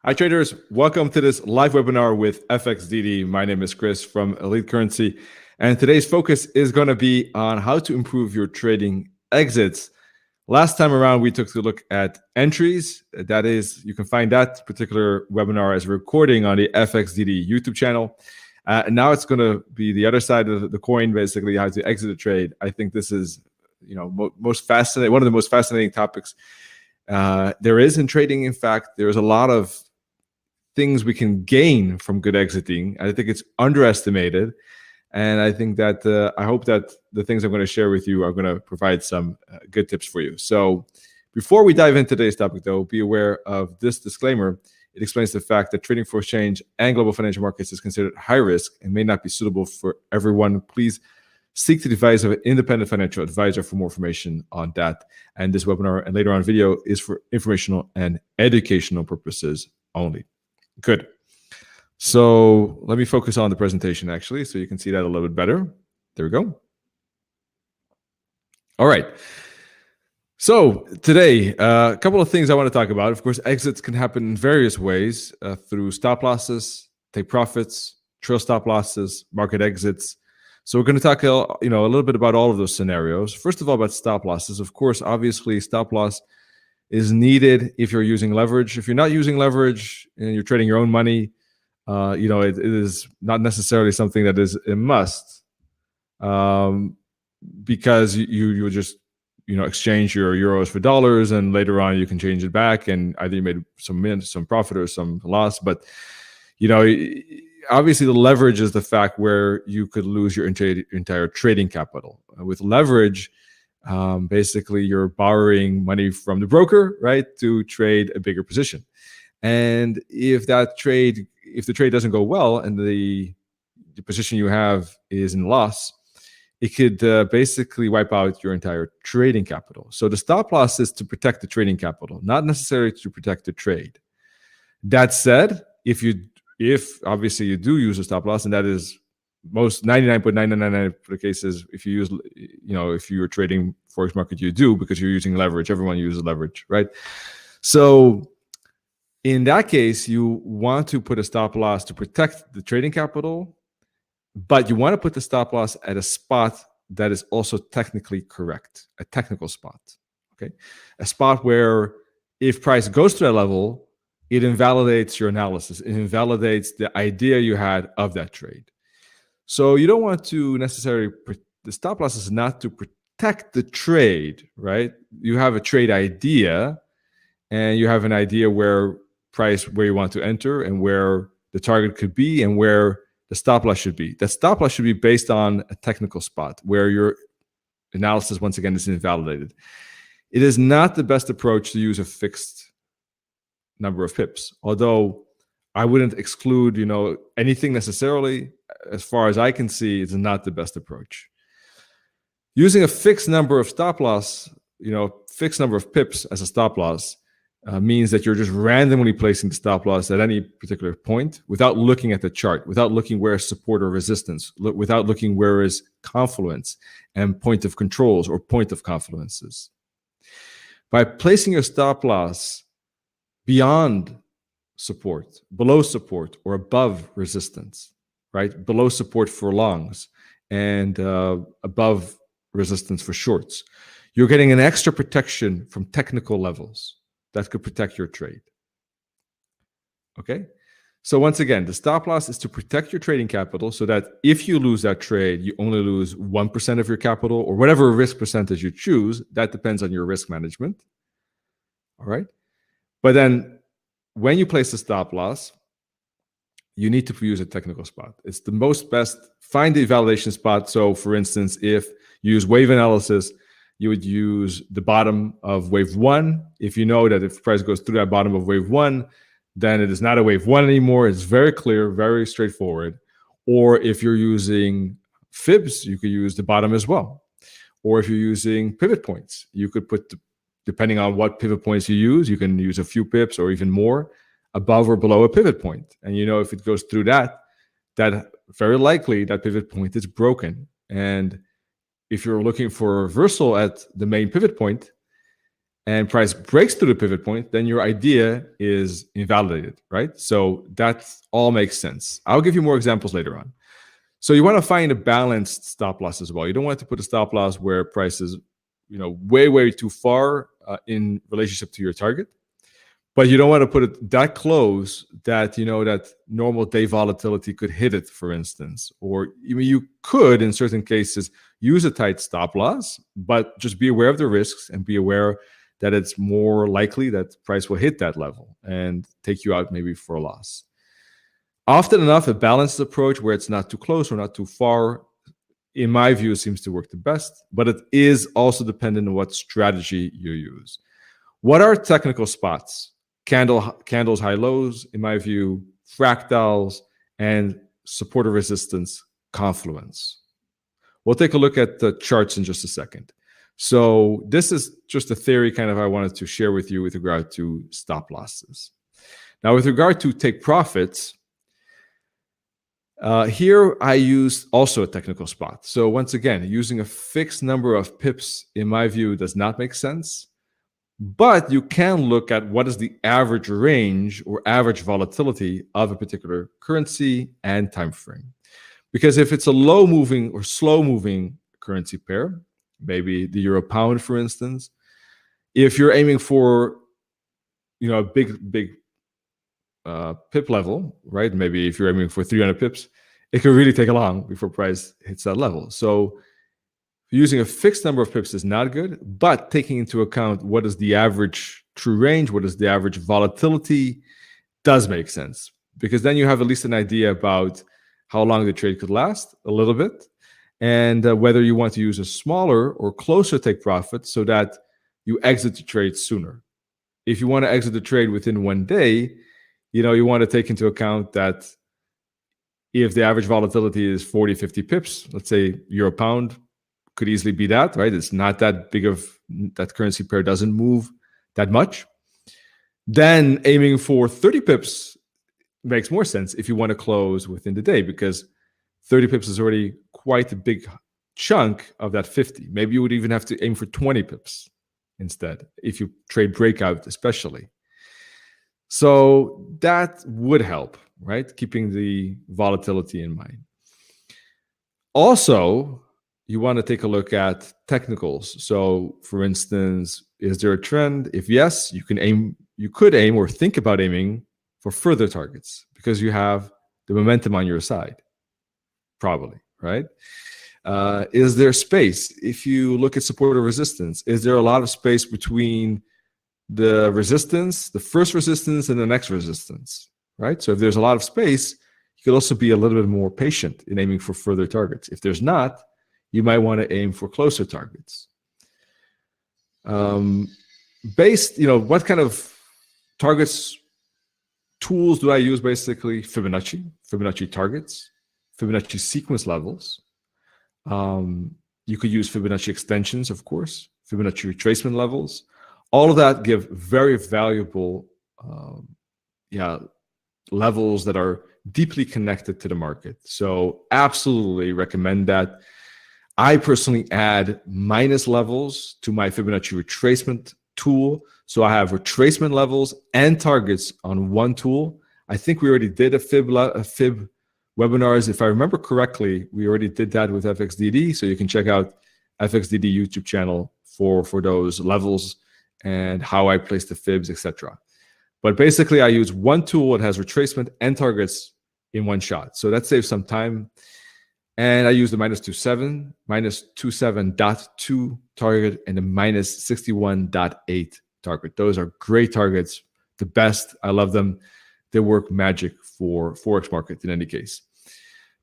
Hi traders, welcome to this live webinar with FXDD. My name is Chris from Elite Currency, and today's focus is going to be on how to improve your trading exits. Last time around, we took a look at entries. That is, you can find that particular webinar as a recording on the FXDD YouTube channel. And now it's going to be the other side of the coin, basically how to exit a trade. I think this is, most fascinating, one of the most fascinating topics there is in trading. In fact, there's a lot of things we can gain from good exiting. I think it's underestimated. And I think that I hope that the things I'm going to share with you are going to provide some good tips for you. So before we dive into today's topic, though, be aware of this disclaimer. It explains the fact that trading for exchange and global financial markets is considered high risk and may not be suitable for everyone. Please seek the advice of an independent financial advisor for more information on that. And this webinar and later on video is for informational and educational purposes only. Good. So let me focus on the presentation actually, so you can see that a little bit better. There we go. All right. So today, a couple of things I want to talk about. Of course, exits can happen in various ways through stop losses, take profits, trail stop losses, market exits. So we're going to talk, a little bit about all of those scenarios. First of all, about stop losses. Of course, obviously, stop loss is needed if you're using leverage. If you're not using leverage and you're trading your own money, it is not necessarily something that is a must, because you just exchange your euros for dollars, and later on you can change it back, and either you made some profit or some loss. But obviously the leverage is the fact where you could lose your entire trading capital. With leverage, basically you're borrowing money from the broker, right, to trade a bigger position. And if the trade doesn't go well and the position you have is in loss, it could basically wipe out your entire trading capital. So the stop loss is to protect the trading capital, not necessarily to protect the trade. That said, if obviously you do use a stop loss, and that is most 99.999% of the cases, if you use, if you're trading Forex market, you do, because you're using leverage. Everyone uses leverage, right? So in that case, you want to put a stop loss to protect the trading capital, but you want to put the stop loss at a spot that is also technically correct, a technical spot, okay? A spot where if price goes to that level, it invalidates your analysis. It invalidates the idea you had of that trade. So you don't want to necessarily, the stop loss is not to protect the trade, right? You have a trade idea, and you have an idea where you want to enter and where the target could be and where the stop loss should be. That stop loss should be based on a technical spot where your analysis, once again, is invalidated. It is not the best approach to use a fixed number of pips, although I wouldn't exclude, anything necessarily. As far as I can see, it's not the best approach. Using a fixed number of stop loss, fixed number of pips as a stop loss means that you're just randomly placing the stop loss at any particular point without looking at the chart, without looking where is support or resistance, without looking where is confluence and point of controls or point of confluences. By placing your stop loss beyond support, below support, or above resistance, right? Below support for longs and above resistance for shorts, you're getting an extra protection from technical levels that could protect your trade. Okay? So once again, the stop loss is to protect your trading capital so that if you lose that trade, you only lose 1% of your capital, or whatever risk percentage you choose. That depends on your risk management. All right? But then when you place a stop loss, you need to use a technical spot. It's the most best. Find the validation spot. So for instance, if you use wave analysis, you would use the bottom of wave 1. If you know that if price goes through that bottom of wave 1, then it is not a wave 1 anymore. It's very clear, very straightforward. Or if you're using fibs, you could use the bottom as well. Or if you're using pivot points, you could put, depending on what pivot points you use, you can use a few pips or even more above or below a pivot point. And if it goes through that very likely that pivot point is broken. And if you're looking for a reversal at the main pivot point, and price breaks through the pivot point, then your idea is invalidated, right? So that all makes sense. I'll give you more examples later on. So you want to find a balanced stop loss as well. You don't want to put a stop loss where price is, way too far in relationship to your target, but you don't want to put it that close that that normal day volatility could hit it, for instance. Or you could, in certain cases, use a tight stop loss, but just be aware of the risks and be aware that it's more likely that price will hit that level and take you out maybe for a loss. Often enough, a balanced approach where it's not too close or not too far, in my view, seems to work the best, but it is also dependent on what strategy you use. What are technical spots? Candles, high lows, in my view, fractals, and support or resistance confluence. We'll take a look at the charts in just a second. So this is just a theory kind of I wanted to share with you with regard to stop losses. Now, with regard to take profits, here I use also a technical spot. So once again, using a fixed number of pips, in my view, does not make sense. But you can look at what is the average range or average volatility of a particular currency and time frame. Because if it's a low moving or slow moving currency pair, maybe the euro pound, for instance, if you're aiming for a big pip level, right? Maybe if you're aiming for 300 pips, it could really take long before price hits that level. So using a fixed number of pips is not good, but taking into account what is the average true range, what is the average volatility, does make sense, because then you have at least an idea about how long the trade could last a little bit, and whether you want to use a smaller or closer take profit so that you exit the trade sooner. If you want to exit the trade within 1 day, you want to take into account that if the average volatility is 40, 50 pips, let's say euro pound could easily be that, right? It's not that big of, that currency pair doesn't move that much. Then aiming for 30 pips makes more sense if you want to close within the day, because 30 pips is already quite a big chunk of that 50. Maybe you would even have to aim for 20 pips instead, if you trade breakout especially. So that would help, right? Keeping the volatility in mind. Also, you want to take a look at technicals. So for instance, is there a trend? If yes, you could aim or think about aiming for further targets because you have the momentum on your side, probably, right? Is there space? If you look at support or resistance, is there a lot of space between the resistance, the first resistance, and the next resistance, right? So if there's a lot of space, you could also be a little bit more patient in aiming for further targets. If there's not, you might want to aim for closer targets. What kind of targets, tools do I use? Basically, Fibonacci targets, Fibonacci sequence levels. You could use Fibonacci extensions, of course, Fibonacci retracement levels. All of that give very valuable levels that are deeply connected to the market. So absolutely recommend that. I personally add minus levels to my Fibonacci retracement tool. So I have retracement levels and targets on one tool. I think we already did a fib webinars. If I remember correctly, we already did that with FXDD. So you can check out FXDD YouTube channel for those levels and how I place the fibs, etc. But basically, I use one tool that has retracement and targets in one shot. So that saves some time. And I use the -27, -27.2 target, and the -61.8 target. Those are great targets, the best. I love them. They work magic for Forex market in any case.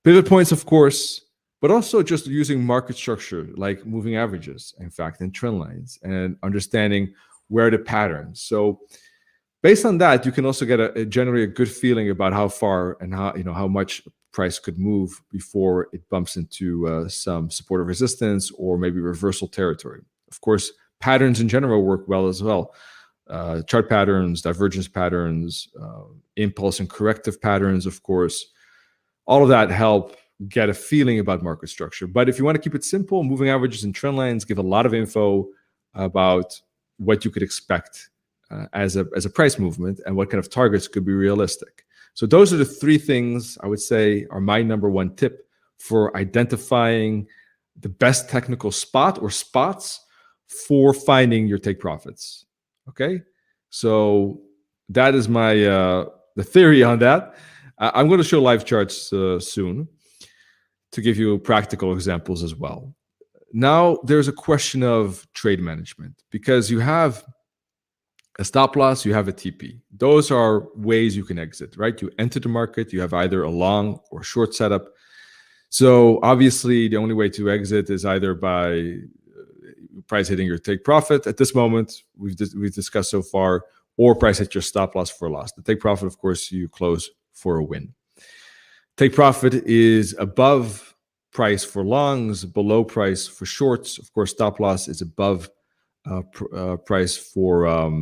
Pivot points, of course, but also just using market structure, like moving averages, in fact, and trend lines, and understanding where the patterns. So based on that, you can also get generally a good feeling about how far and how much price could move before it bumps into some support or resistance or maybe reversal territory. Of course, patterns in general work well as well. Chart patterns, divergence patterns, impulse and corrective patterns, of course. All of that help get a feeling about market structure. But if you want to keep it simple, moving averages and trend lines give a lot of info about what you could expect as a price movement and what kind of targets could be realistic. So those are the three things I would say are my number one tip for identifying the best technical spot or spots for finding your take profits. Okay, so that is my the theory on that. I'm going to show live charts soon to give you practical examples as well. Now there's a question of trade management, because you have a stop loss, you have a TP. Those are ways you can exit, right? You enter the market, you have either a long or short setup. So obviously the only way to exit is either by price hitting your take profit at this moment, we've discussed so far, or price hit your stop loss for a loss. The take profit, of course, you close for a win. Take profit is above price for longs, below price for shorts. Of course, stop loss is above price for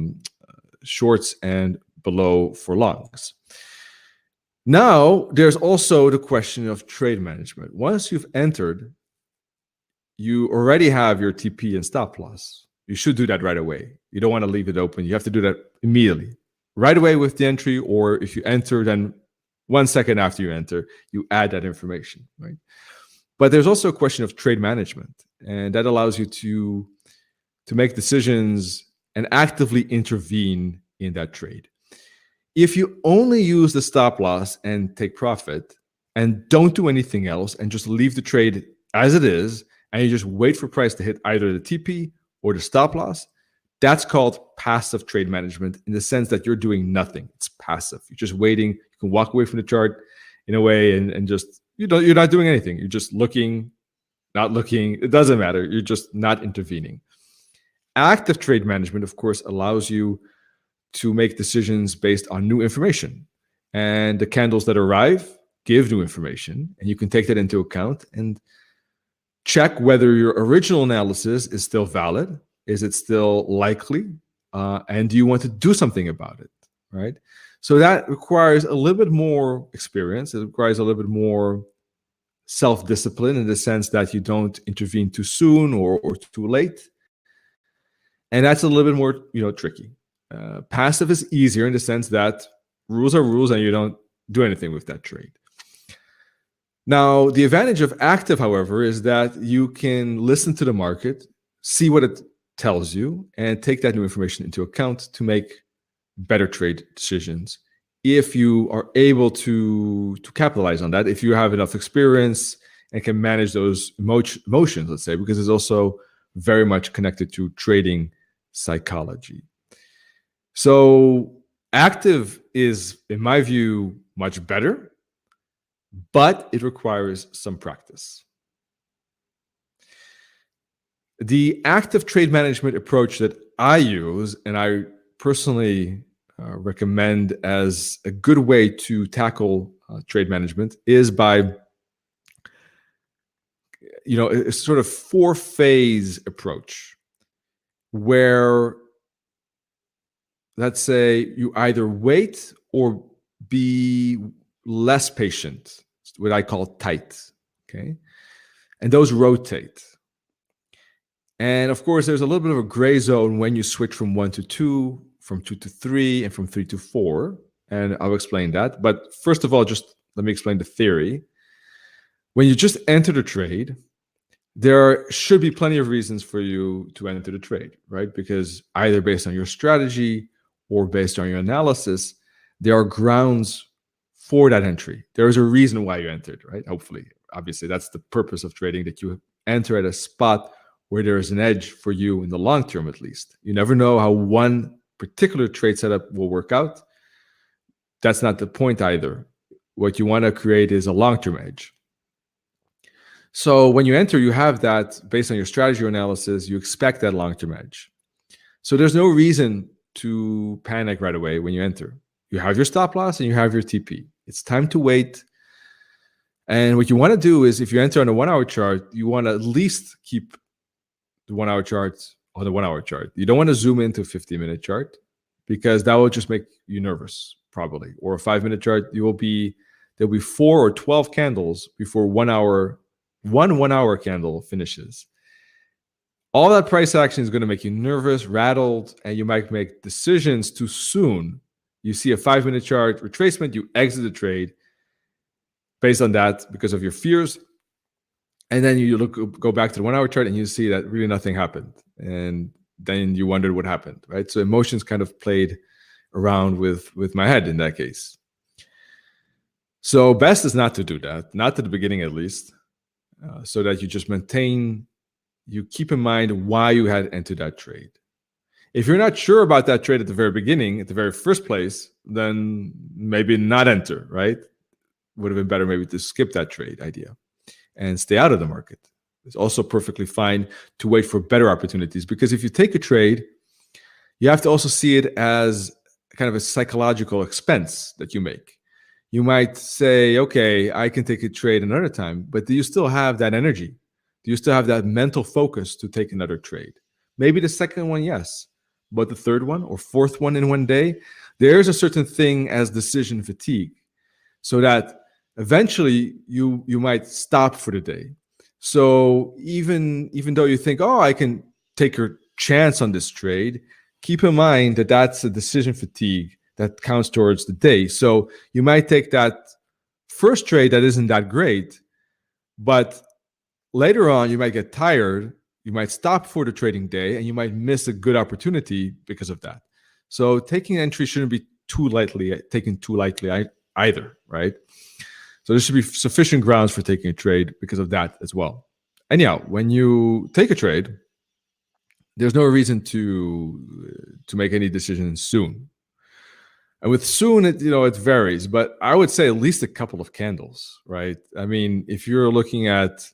shorts and below for longs. Now, there's also the question of trade management. Once you've entered, you already have your TP and stop loss. You should do that right away. You don't want to leave it open. You have to do that immediately, right away with the entry, or if you enter, then 1 second after you enter, you add that information, right? But there's also a question of trade management, and that allows you to make decisions and actively intervene in that trade. If you only use the stop loss and take profit and don't do anything else and just leave the trade as it is, and you just wait for price to hit either the TP or the stop loss, that's called passive trade management, in the sense that you're doing nothing. It's passive. You're just waiting. You can walk away from the chart in a way and just, you're not doing anything. You're just looking, not looking. It doesn't matter. You're just not intervening. Active trade management, of course, allows you to make decisions based on new information. And the candles that arrive give new information, and you can take that into account and check whether your original analysis is still valid. Is it still likely? And do you want to do something about it, right? So that requires a little bit more experience. It requires a little bit more self-discipline, in the sense that you don't intervene too soon or too late. And that's a little bit more, tricky. Passive is easier in the sense that rules are rules and you don't do anything with that trade. Now, the advantage of active, however, is that you can listen to the market, see what it tells you, and take that new information into account to make better trade decisions. If you are able to capitalize on that, if you have enough experience and can manage those emotions, let's say, because it's also very much connected to trading psychology. So active is, in my view, much better, but it requires some practice. The active trade management approach that I use, and I personally recommend as a good way to tackle trade management, is by a sort of 4-phase approach, where, let's say, you either wait or be less patient, what I call tight, okay? And those rotate. And of course, there's a little bit of a gray zone when you switch from 1 to 2, from 2 to 3, and from 3 to 4. And I'll explain that. But first of all, just let me explain the theory. When you just enter the trade, there should be plenty of reasons for you to enter the trade, right? Because either based on your strategy or based on your analysis, there are grounds for that entry. There is a reason why you entered, right? Hopefully, obviously, that's the purpose of trading, that you enter at a spot where there is an edge for you in the long term, at least. You never know how one particular trade setup will work out. That's not the point either. What you want to create is a long-term edge. So when you enter, you have that based on your strategy or analysis, you expect that long-term edge. So there's no reason to panic right away when you enter. You have your stop loss and you have your TP. It's time to wait. And what you want to do is, if you enter on a 1-hour chart, you want to at least keep the 1-hour chart on the 1-hour chart. You don't want to zoom into a 50-minute chart, because that will just make you nervous, probably. Or a 5-minute chart, there'll be 4 or 12 candles before one 1-hour candle finishes. All that price action is going to make you nervous, rattled, and you might make decisions too soon. You see a 5-minute chart retracement, you exit the trade based on that because of your fears. And then you go back to the 1-hour chart and you see that really nothing happened. And then you wondered what happened, right? So emotions kind of played around with my head in that case. So best is not to do that, not at the beginning at least, so that you just you keep in mind why you had entered that trade. If you're not sure about that trade at the very beginning, at the very first place, then maybe not enter, right? Would have been better maybe to skip that trade idea and stay out of the market. It's also perfectly fine to wait for better opportunities, because if you take a trade, you have to also see it as kind of a psychological expense that you make. You might say, okay, I can take a trade another time, but do you still have that energy? Do you still have that mental focus to take another trade? Maybe the second one, yes, but the third one or fourth one in one day, there's a certain thing as decision fatigue, so that eventually you might stop for the day. So even though you think, oh, I can take a chance on this trade, keep in mind that that's a decision fatigue that counts towards the day. So you might take that first trade that isn't that great, but later on you might get tired, you might stop for the trading day, and you might miss a good opportunity because of that. So taking entry shouldn't be taken too lightly either, right? So there should be sufficient grounds for taking a trade because of that as well. Anyhow, when you take a trade, there's no reason to make any decisions soon. And with soon, it varies, but I would say at least a couple of candles, right? I mean, if you're looking at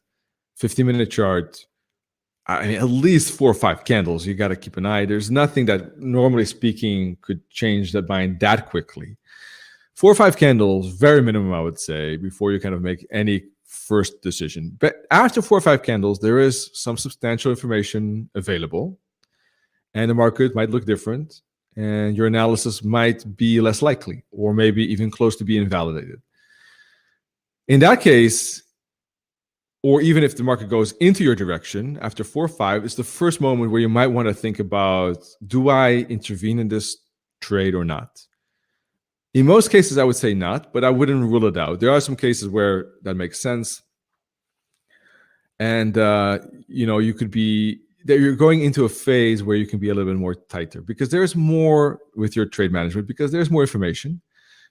15-minute chart, I mean, at least 4 or 5 candles, you got to keep an eye. There's nothing that, normally speaking, could change that mind that quickly. 4 or 5 candles, very minimum, I would say, before you kind of make any first decision. But after 4 or 5 candles, there is some substantial information available, and the market might look different, and your analysis might be less likely, or maybe even close to being invalidated. In that case, or even if the market goes into your direction after 4 or 5, it's the first moment where you might want to think about, do I intervene in this trade or not? In most cases, I would say not, but I wouldn't rule it out. There are some cases where that makes sense. And, you could be, that you're going into a phase where you can be a little bit more tighter, because there's more with your trade management, because there's more information.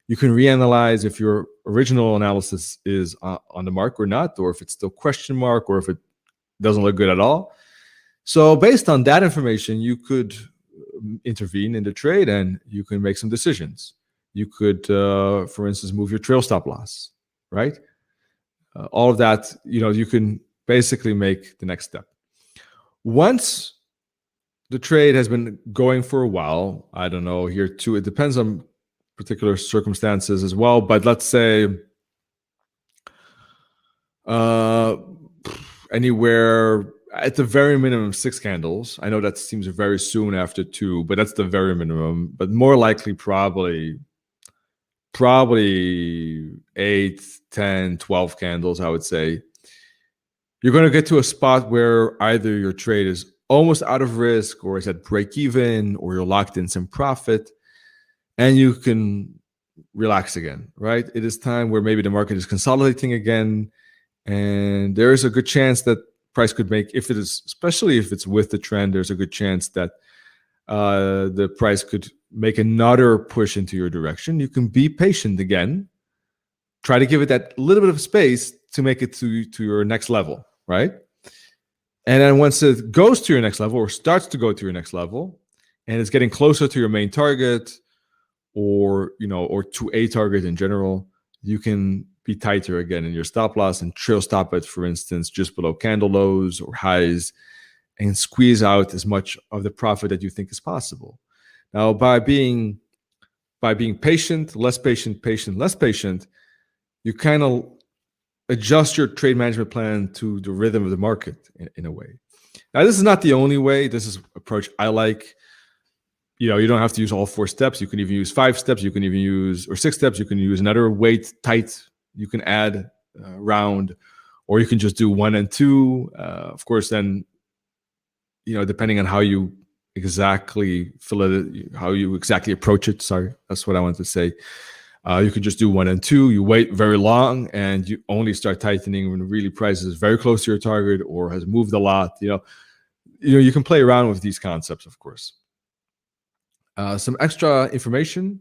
You can reanalyze if your original analysis is on the mark or not, or if it's still question mark, or if it doesn't look good at all. So based on that information, you could intervene in the trade and you can make some decisions. You could, for instance, move your trail stop loss, right? All of that, you can basically make the next step. Once the trade has been going for a while, I don't know, here too, it depends on particular circumstances as well, but let's say anywhere at the very minimum 6 candles. I know that seems very soon after 2, but that's the very minimum. But more likely probably 8, 10, 12 candles, I would say. You're going to get to a spot where either your trade is almost out of risk, or is at break even, or you're locked in some profit, and you can relax again, right? It is time where maybe the market is consolidating again, and there is a good chance that price could make, especially if it's with the trend, there's a good chance that the price could make another push into your direction. You can be patient again, try to give it that little bit of space to make it to your next level, right? And then once it goes to your next level, or starts to go to your next level, and it's getting closer to your main target, or to a target in general, you can be tighter again in your stop loss and trail stop it, for instance, just below candle lows or highs, and squeeze out as much of the profit that you think is possible. Now, by being patient, less patient, less patient, you kind of adjust your trade management plan to the rhythm of the market in a way. Now, this is not the only way. This is an approach I like. You don't have to use all 4 steps. You can even use 5 steps. You can even use, or 6 steps. You can use another weight tight. You can add round, or you can just do 1 and 2. Of course, then depending on how you exactly fill it, how you exactly approach it. Sorry, that's what I wanted to say. You could just do 1 and 2. You wait very long, and you only start tightening when really price is very close to your target or has moved a lot. You can play around with these concepts, of course. Some extra information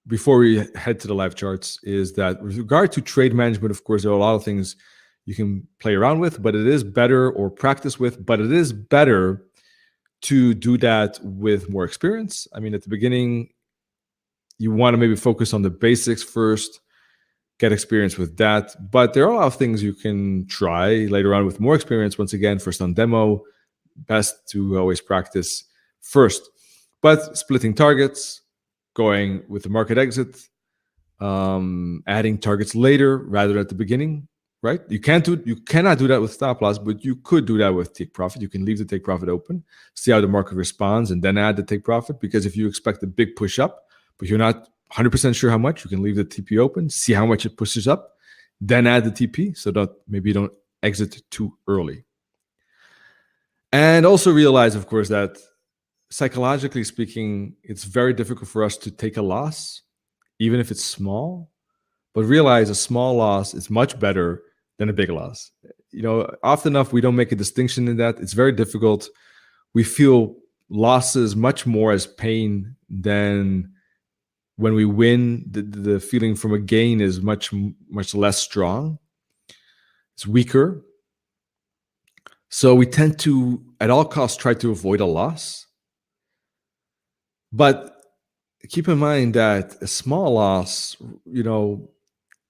before we head to the live charts is that with regard to trade management, of course, there are a lot of things you can play around with, but it is better, or practice with, but it is better to do that with more experience. I mean, at the beginning, you want to maybe focus on the basics first, get experience with that. But there are a lot of things you can try later on with more experience. Once again, first on demo, best to always practice first. But splitting targets, going with the market exit, adding targets later rather than at the beginning, right? You cannot do that with stop loss, but you could do that with take profit. You can leave the take profit open, see how the market responds, and then add the take profit. Because if you expect a big push up, but you're not 100% sure how much, you can leave the TP open, see how much it pushes up, then add the TP so that maybe you don't exit too early. And also realize, of course, that psychologically speaking, it's very difficult for us to take a loss, even if it's small. But realize a small loss is much better than a big loss. Often enough, we don't make a distinction in that. It's very difficult. We feel losses much more as pain than when we win. The feeling from a gain is much less strong. It's weaker. So we tend to, at all costs, try to avoid a loss. But keep in mind that a small loss,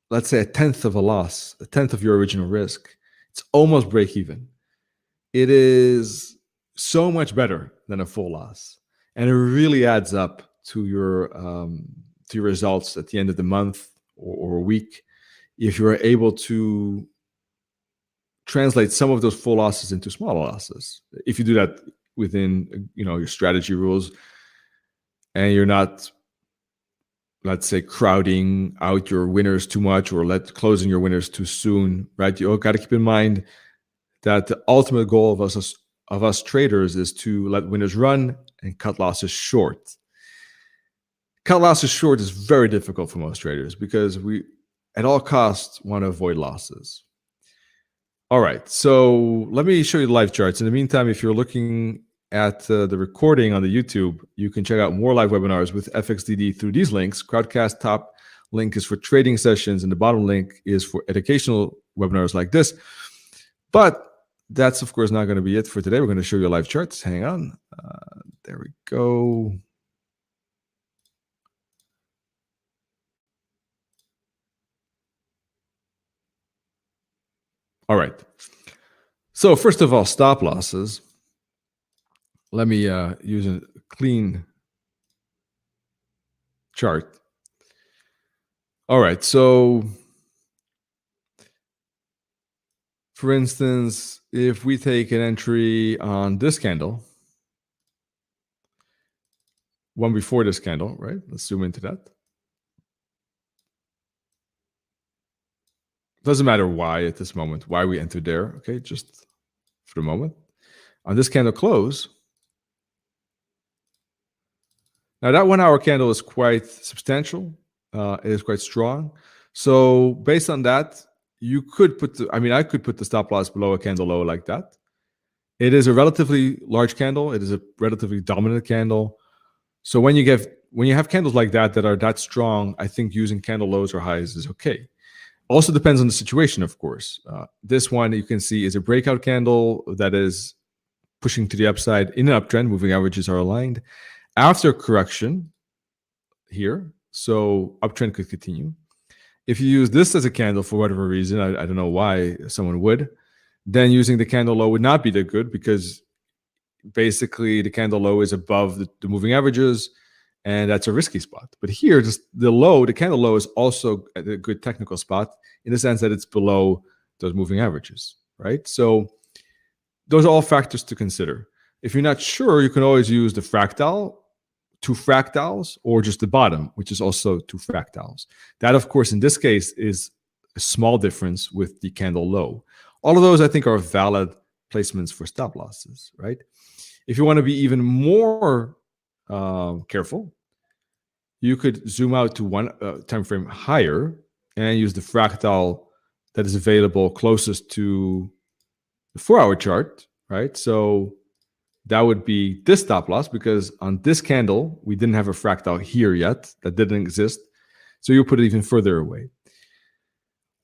let's say a tenth of a loss, a tenth of your original risk, it's almost break even. It is so much better than a full loss. And it really adds up to your results at the end of the month or week if you are able to translate some of those full losses into smaller losses. If you do that within your strategy rules, and you're not, let's say, crowding out your winners too much or closing your winners too soon, right? You got to keep in mind that the ultimate goal of us traders is to let winners run and cut losses short. Cut losses short is very difficult for most traders because we, at all costs, want to avoid losses. All right, so let me show you the live charts. In the meantime, if you're looking at the recording on the YouTube, you can check out more live webinars with FXDD through these links. Crowdcast top link is for trading sessions, and the bottom link is for educational webinars like this. But that's, of course, not going to be it for today. We're going to show you live charts. Hang on. There we go. All right. So first of all, stop losses. Let me use a clean chart. All right, so for instance, if we take an entry on this candle, one before this candle, right? Let's zoom into that. Doesn't matter why at this moment, why we entered there, okay? Just for the moment. On this candle close, now that 1 hour candle is quite substantial. It is quite strong. So based on that, you could put I could put the stop loss below a candle low like that. It is a relatively large candle. It is a relatively dominant candle. So when you have candles like that are that strong, I think using candle lows or highs is okay. Also depends on the situation, of course. This one you can see is a breakout candle that is pushing to the upside in an uptrend. Moving averages are aligned. After correction here, so uptrend could continue. If you use this as a candle for whatever reason, I don't know why someone would, then using the candle low would not be that good because basically the candle low is above the moving averages, and that's a risky spot. But here, just the candle low is also at a good technical spot in the sense that it's below those moving averages, right? So those are all factors to consider. If you're not sure, you can always use the fractal, 2 fractals, or just the bottom, which is also 2 fractals. That, of course, in this case is a small difference with the candle low. All of those, I think, are valid placements for stop losses, right? If you want to be even more careful, you could zoom out to one time frame higher and use the fractal that is available closest to the 4-hour chart, right? So that would be this stop loss, because on this candle, we didn't have a fractal here yet. That didn't exist. So you put it even further away.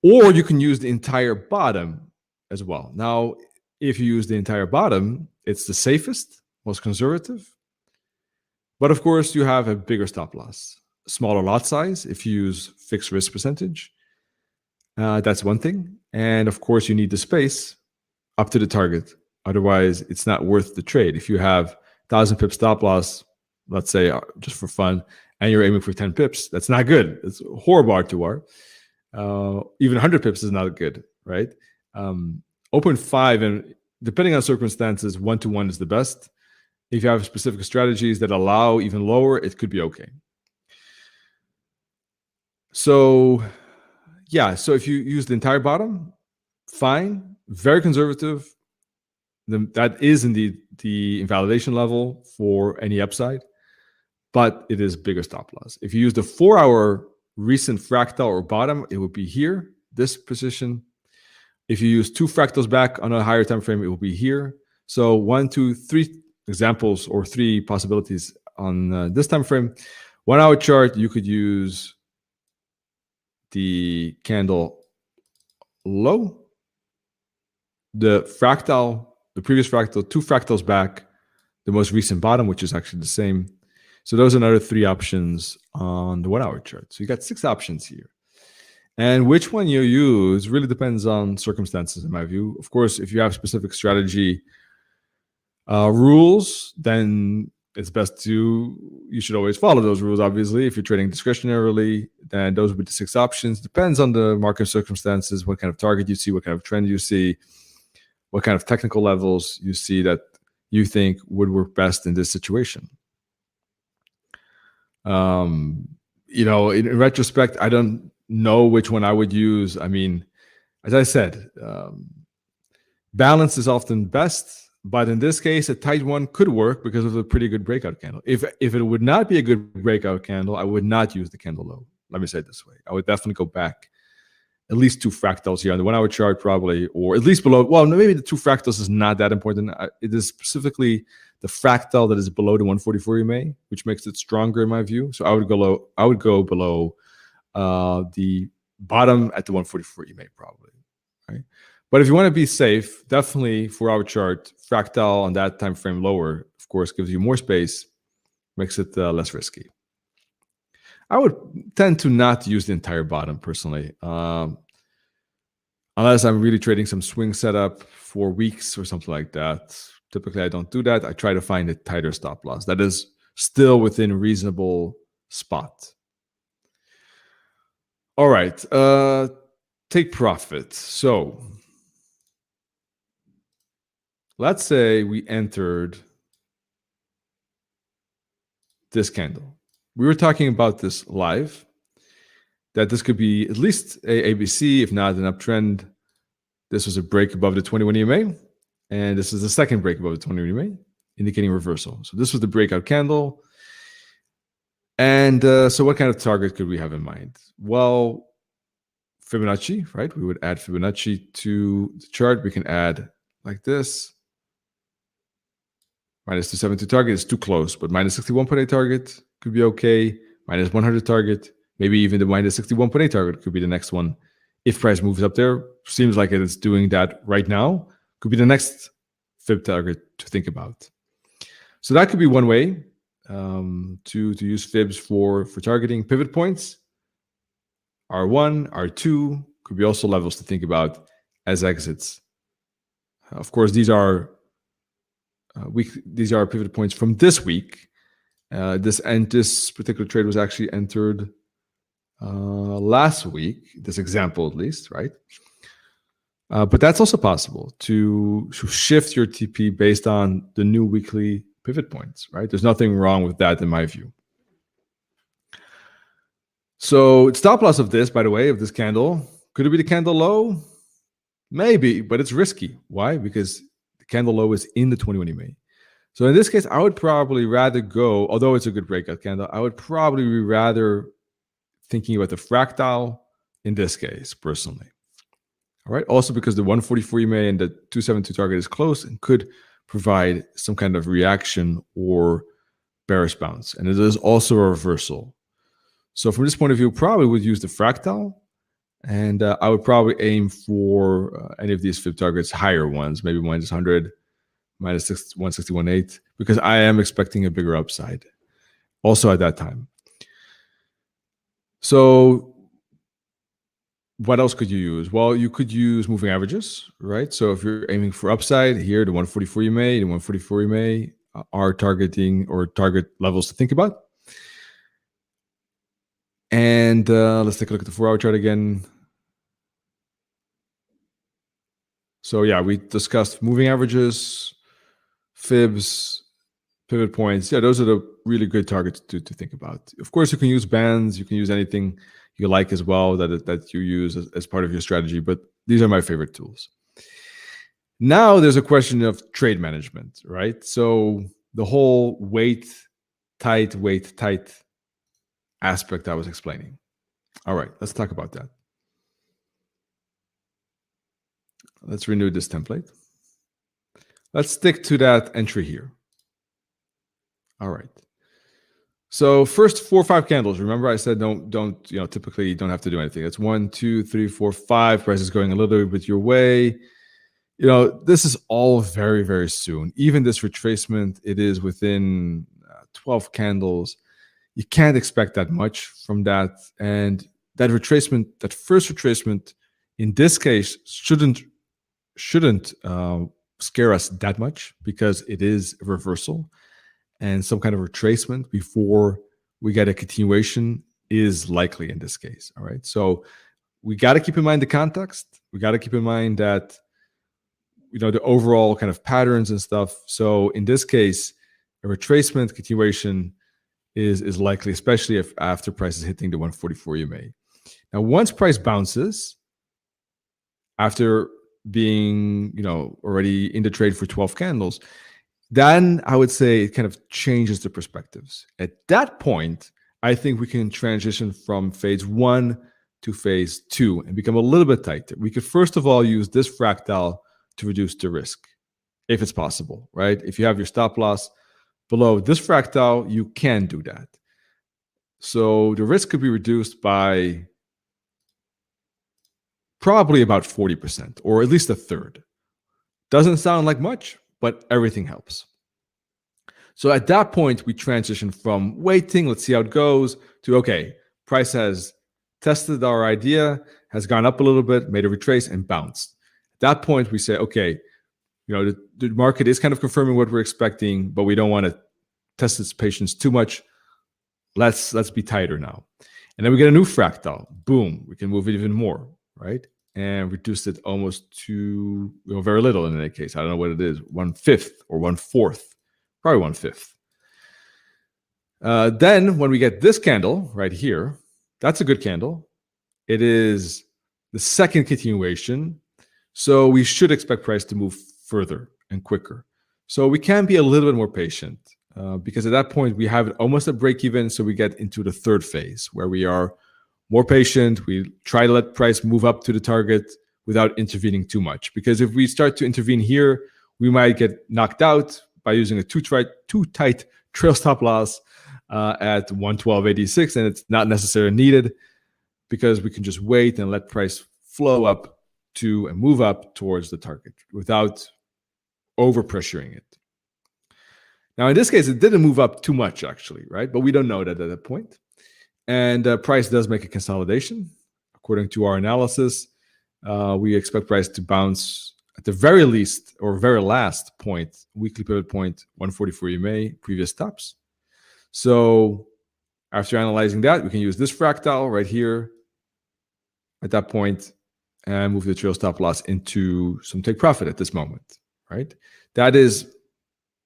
Or you can use the entire bottom as well. Now, if you use the entire bottom, it's the safest, most conservative. But of course, you have a bigger stop loss, smaller lot size if you use fixed risk percentage. That's one thing. And of course, you need the space up to the target. Otherwise, it's not worth the trade. If you have 1,000 pip stop loss, let's say just for fun, and you're aiming for 10 pips, that's not good. It's horrible R2R. Even 100 pips is not good, right? Open 5, and depending on circumstances, 1-to-1 is the best. If you have specific strategies that allow even lower, it could be okay. So, yeah, so if you use the entire bottom, fine, very conservative. That is indeed the invalidation level for any upside, but it is bigger stop loss. If you use the 4-hour recent fractal or bottom, it would be here, this position. If you use 2 fractals back on a higher time frame, it will be here. So 1, 2, 3 examples or 3 possibilities on this time frame. 1-hour chart, you could use the candle low, the fractal, the previous fractal, 2 fractals back, the most recent bottom, which is actually the same. So those are another 3 options on the 1-hour chart. So you got 6 options here. And which one you use really depends on circumstances, in my view. Of course, if you have specific strategy rules, then it's best you should always follow those rules, obviously. If you're trading discretionarily, then those would be the 6 options. Depends on the market circumstances, what kind of target you see, what kind of trend you see, what kind of technical levels you see that you think would work best in this situation. In retrospect, I don't know which one I would use. I mean, as I said, balance is often best. But in this case, a tight one could work because of a pretty good breakout candle. If it would not be a good breakout candle, I would not use the candle low. Let me say it this way. I would definitely go back at least 2 fractals here on the 1-hour chart, probably, or at least below. Well, maybe the 2 fractals is not that important. It is specifically the fractal that is below the 144 EMA, which makes it stronger in my view. So I would go below the bottom at the 144 EMA, probably, right? But if you want to be safe, definitely 4-hour chart, fractal on that time frame lower, of course, gives you more space, makes it less risky. I would tend to not use the entire bottom personally, unless I'm really trading some swing setup for weeks or something like that. Typically, I don't do that. I try to find a tighter stop loss that is still within a reasonable spot. All right, take profit. So let's say we entered this candle. We were talking about this live, that this could be at least a ABC, if not an uptrend. This was a break above the 21 EMA, and this is the second break above the 21 EMA, indicating reversal. So this was the breakout candle. And so what kind of target could we have in mind? Well, Fibonacci, right? We would add Fibonacci to the chart. We can add like this. Minus 272 target is too close, but minus 61.8 target could be okay. Minus 100 target, maybe even the minus 61.8 target could be the next one. If price moves up there, seems like it is doing that right now, could be the next Fib target to think about. So that could be one way to use Fibs for targeting pivot points. R1, R2 could be also levels to think about as exits. Of course, these are pivot points from this week. This particular trade was actually entered last week. This example, at least, right? But that's also possible to shift your TP based on the new weekly pivot points, right? There's nothing wrong with that in my view. So stop loss of this, by the way, of this candle, could it be the candle low? Maybe, but it's risky. Why? Because the candle low is in the 21 EMA. So in this case, I would probably rather go, although it's a good breakout candle, I would probably be rather thinking about the fractal in this case, personally. All right. Also because the 144 EMA and the 272 target is close and could provide some kind of reaction or bearish bounce. And it is also a reversal. So from this point of view, probably would use the fractal. And I would probably aim for any of these fib targets, higher ones, maybe minus 100, minus 161.8, because I am expecting a bigger upside also at that time. So what else could you use? Well, you could use moving averages, right? So if you're aiming for upside here, the 144 EMA, the 144 EMA are targeting or target levels to think about. And let's take a look at the 4-hour chart again. So yeah, we discussed moving averages, fibs, pivot points. Yeah, those are the really good targets to think about. Of course, you can use bands. You can use anything you like as well that you use as part of your strategy. But these are my favorite tools. Now there's a question of trade management, right? So the whole weight tight aspect I was explaining. All right, let's talk about that. Let's renew this template. Let's stick to that entry here. All right. So first 4 or 5 candles. Remember I said don't typically you don't have to do anything. It's 1, 2, 3, 4, 5. Price is going a little bit your way. This is all very, very soon. Even this retracement, it is within 12 candles. You can't expect that much from that. And that retracement, that first retracement, in this case, shouldn't scare us that much because it is a reversal. And some kind of retracement before we get a continuation is likely in this case. All right. So we got to keep in mind the context. We got to keep in mind that, the overall kind of patterns and stuff. So in this case, a retracement continuation is likely, especially if after price is hitting the 144 EMA. Now, once price bounces after being, already in the trade for 12 candles, then I would say it kind of changes the perspectives. At that point, I think we can transition from phase 1 to phase 2 and become a little bit tighter. We could first of all use this fractal to reduce the risk, if it's possible, right? If you have your stop loss below this fractal, you can do that. So the risk could be reduced by probably about 40%, or at least a third. Doesn't sound like much, but everything helps. So at that point, we transition from waiting, let's see how it goes, to, okay, price has tested our idea, has gone up a little bit, made a retrace, and bounced. At that point, we say, okay, the market is kind of confirming what we're expecting, but we don't want to test its patience too much. Let's be tighter now. And then we get a new fractal. Boom, we can move it even more, right? And reduce it almost to very little in any case. I don't know what it is, 1/5 or 1/4, probably 1/5. Then when we get this candle right here, that's a good candle. It is the second continuation. So we should expect price to move further and quicker. So we can be a little bit more patient because at that point we have almost a break even. So we get into the third phase where we are more patient. We try to let price move up to the target without intervening too much. Because if we start to intervene here, we might get knocked out by using a too tight trail stop loss at 112.86, and it's not necessarily needed because we can just wait and let price flow up to and move up towards the target without over pressuring it. Now, in this case, it didn't move up too much actually, right? But we don't know that at that point. And price does make a consolidation. According to our analysis, we expect price to bounce at the very least or very last point, weekly pivot point, 144 EMA, previous stops. So after analyzing that, we can use this fractal right here at that point and move the trail stop loss into some take profit at this moment, right? That is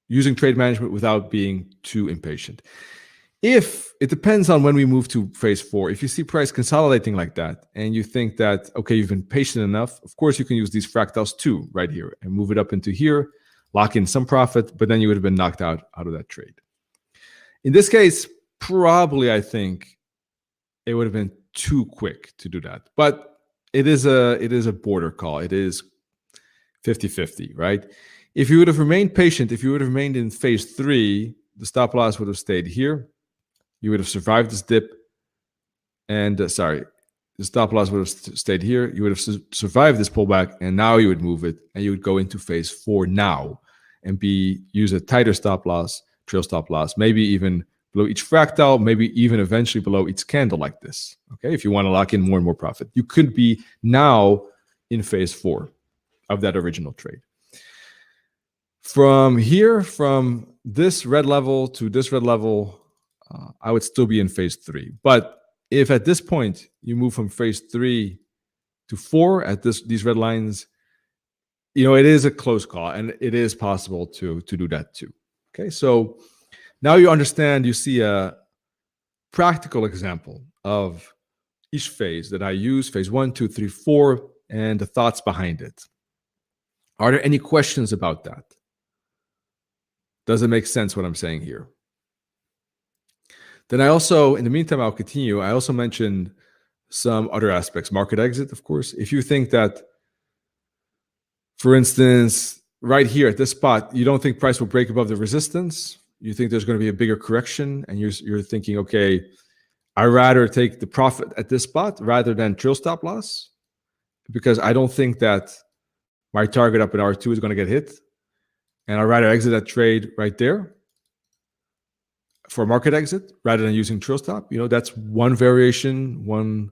using trade management without being too impatient. If it depends on when we move to phase 4, if you see price consolidating like that and you think that, okay, you've been patient enough, of course, you can use these fractals too right here and move it up into here. lock in some profit, but then you would have been knocked out of that trade. In this case, probably I think it would have been too quick to do that. But it is a border call. It is 50-50, right? If you would have remained patient, if you would have remained in phase 3, the stop loss would have stayed here. You would have survived this dip. And the stop loss would have stayed here. You would have survived this pullback, and now you would move it, and you would go into phase 4 now and use a tighter stop loss, trail stop loss, maybe even below each fractal, maybe even eventually below each candle like this. Okay, if you want to lock in more and more profit, you could be now in phase 4 of that original trade. From here, from this red level to this red level, I would still be in phase 3. But if at this point you move from phase 3 to 4 at these red lines, it is a close call, and it is possible to do that too. Okay, so now you understand, you see a practical example of each phase that I use, phase 1, 2, 3, 4, and the thoughts behind it. Are there any questions about that? Does it make sense what I'm saying here? Then I also, in the meantime, I'll continue. I also mentioned some other aspects. Market exit, of course. If you think that, for instance, right here at this spot, you don't think price will break above the resistance, you think there's going to be a bigger correction, and you're thinking, okay, I'd rather take the profit at this spot rather than trail stop loss, because I don't think that my target up in R2 is going to get hit, and I'd rather exit that trade right there for a market exit rather than using trail stop. That's one variation, one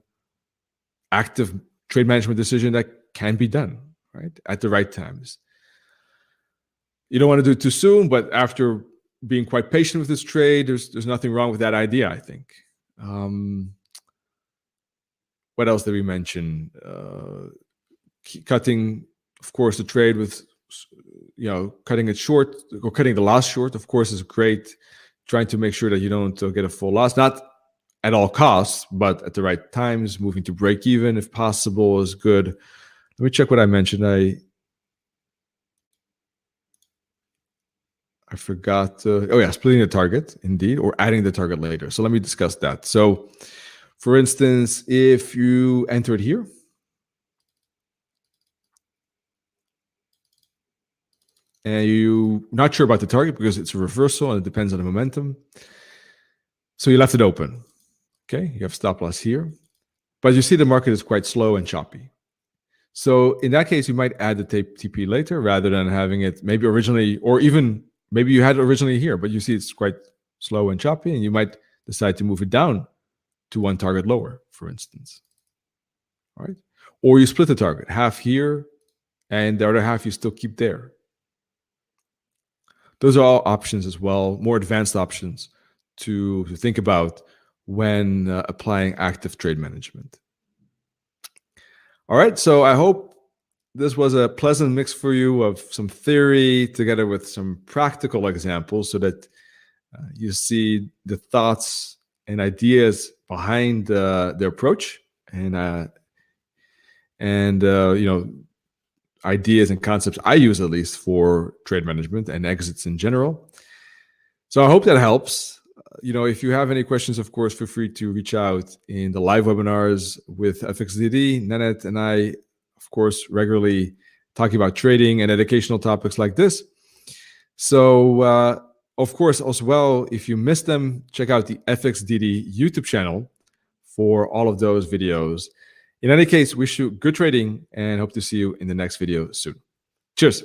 active trade management decision that can be done, right, at the right times. You don't want to do it too soon, but after being quite patient with this trade, there's nothing wrong with that idea, I think. What else did we mention? Cutting, of course, the trade with, cutting it short or cutting the loss short, of course, is great. Trying to make sure that you don't get a full loss, not at all costs, but at the right times. Moving to break even if possible is good. Let me check what I mentioned. I forgot. Splitting the target, indeed, or adding the target later. So let me discuss that. So, for instance, if you enter it here, and you're not sure about the target because it's a reversal and it depends on the momentum, so you left it open. Okay, you have stop loss here, but you see the market is quite slow and choppy. So in that case, you might add the TP later rather than having it maybe originally, or even maybe you had it originally here, but you see it's quite slow and choppy, and you might decide to move it down to one target lower, for instance. All right, or you split the target, half here, and the other half you still keep there. Those are all options as well, more advanced options to think about when applying active trade management. All right, so I hope this was a pleasant mix for you of some theory together with some practical examples so that you see the thoughts and ideas behind the approach and ideas and concepts I use, at least, for trade management and exits in general. So I hope that helps. If you have any questions, of course, feel free to reach out in the live webinars with FXDD. Nanette and I, of course, regularly talking about trading and educational topics like this. So, of course, as well, if you missed them, check out the FXDD YouTube channel for all of those videos. In any case, wish you good trading and hope to see you in the next video soon. Cheers.